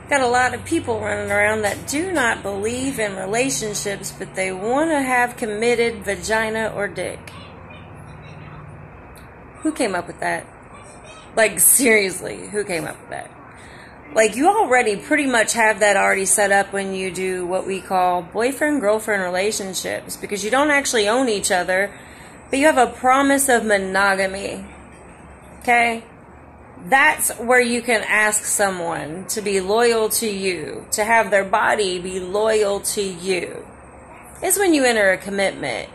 Got a lot of people running around that do not believe in relationships, but they want to have committed vagina or dick. Who came up with that? Like, seriously, who came up with that? Like, you already pretty much have that already set up when you do what we call boyfriend-girlfriend relationships, because you don't actually own each other, but you have a promise of monogamy. Okay? That's where you can ask someone to be loyal to you, to have their body be loyal to you. It's when you enter a commitment.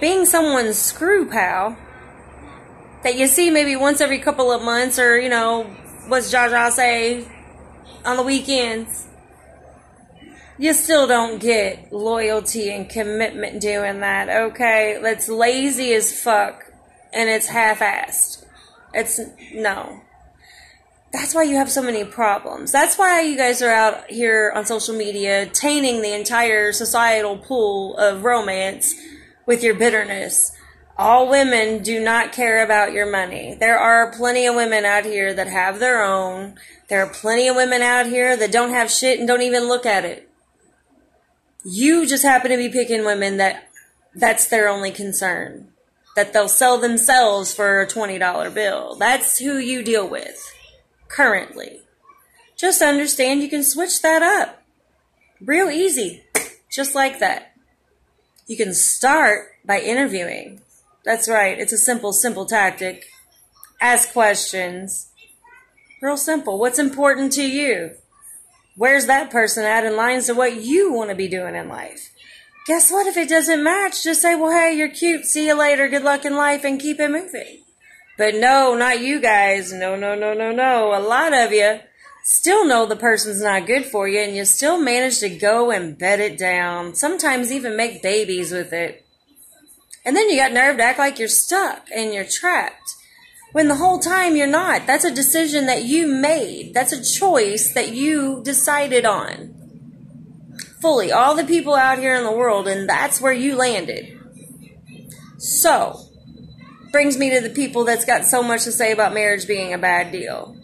Being someone's screw pal that you see maybe once every couple of months, or, you know, what's Jaja say, on the weekends, you still don't get loyalty and commitment doing that, okay? That's lazy as fuck, and it's half-assed. No. That's why you have so many problems. That's why you guys are out here on social media tainting the entire societal pool of romance with your bitterness. All women do not care about your money. There are plenty of women out here that have their own. There are plenty of women out here that don't have shit and don't even look at it. You just happen to be picking women that's their only concern. That they'll sell themselves for a $20 bill. That's who you deal with currently. Just understand you can switch that up. Real easy. Just like that. You can start by interviewing. That's right. It's a simple tactic. Ask questions. Real simple. What's important to you? Where's that person at in lines to what you want to be doing in life? Guess what? If it doesn't match, just say, well, hey, you're cute. See you later. Good luck in life, and keep it moving. But no, not you guys. No. A lot of you still know the person's not good for you, and you still manage to go and bed it down. Sometimes even make babies with it. And then you got nerve to act like you're stuck and you're trapped, when the whole time you're not. That's a decision that you made. That's a choice that you decided on. Fully. All the people out here in the world, and that's where you landed. So, brings me to the people that's got so much to say about marriage being a bad deal.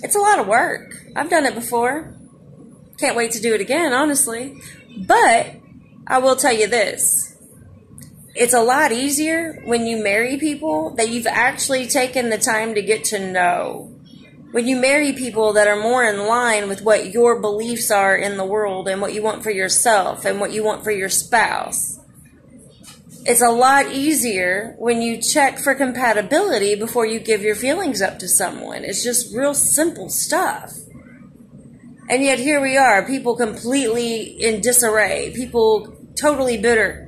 It's a lot of work. I've done it before. Can't wait to do it again, honestly. But I will tell you this. It's a lot easier when you marry people that you've actually taken the time to get to know. When you marry people that are more in line with what your beliefs are in the world and what you want for yourself and what you want for your spouse. It's a lot easier when you check for compatibility before you give your feelings up to someone. It's just real simple stuff. And yet here we are, people completely in disarray, people totally bitter.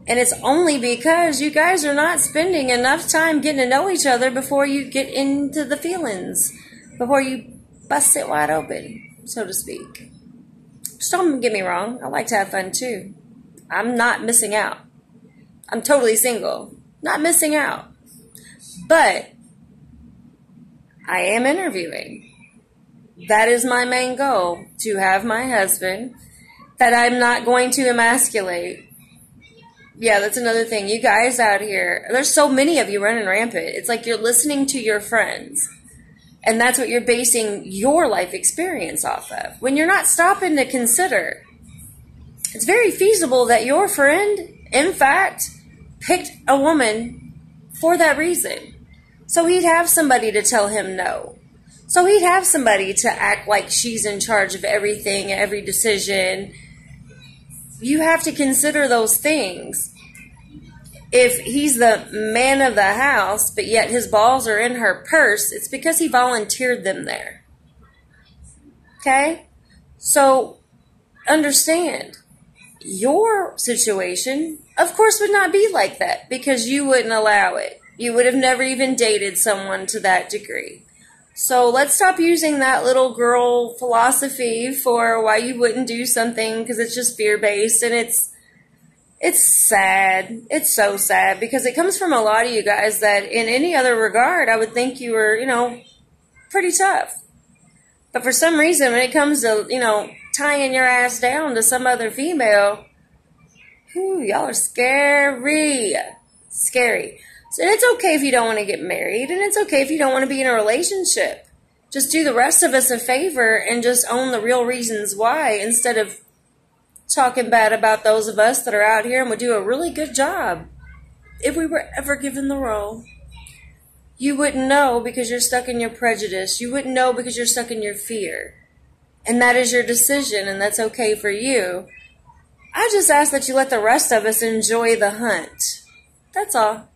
And it's only because you guys are not spending enough time getting to know each other before you get into the feelings, before you bust it wide open, so to speak. Just don't get me wrong, I like to have fun too. I'm not missing out. I'm totally single, not missing out. But I am interviewing. That is my main goal, to have my husband that I'm not going to emasculate. Yeah, that's another thing. You guys out here, there's so many of you running rampant. It's like you're listening to your friends. And that's what you're basing your life experience off of. When you're not stopping to consider, it's very feasible that your friend, in fact, picked a woman for that reason. So he'd have somebody to tell him no. So he'd have somebody to act like she's in charge of everything, every decision. You have to consider those things. If he's the man of the house, but yet his balls are in her purse, it's because he volunteered them there. Okay? So, understand, your situation, of course, would not be like that, because you wouldn't allow it. You would have never even dated someone to that degree. So let's stop using that little girl philosophy for why you wouldn't do something, because it's just fear-based, and it's sad. It's so sad, because it comes from a lot of you guys that in any other regard, I would think you were, pretty tough. But for some reason, when it comes to, tying your ass down to some other female, y'all are scary. Scary. And it's okay if you don't want to get married, and it's okay if you don't want to be in a relationship. Just do the rest of us a favor and just own the real reasons why, instead of talking bad about those of us that are out here and would do a really good job. If we were ever given the role, you wouldn't know because you're stuck in your prejudice. You wouldn't know because you're stuck in your fear. And that is your decision, and that's okay for you. I just ask that you let the rest of us enjoy the hunt. That's all.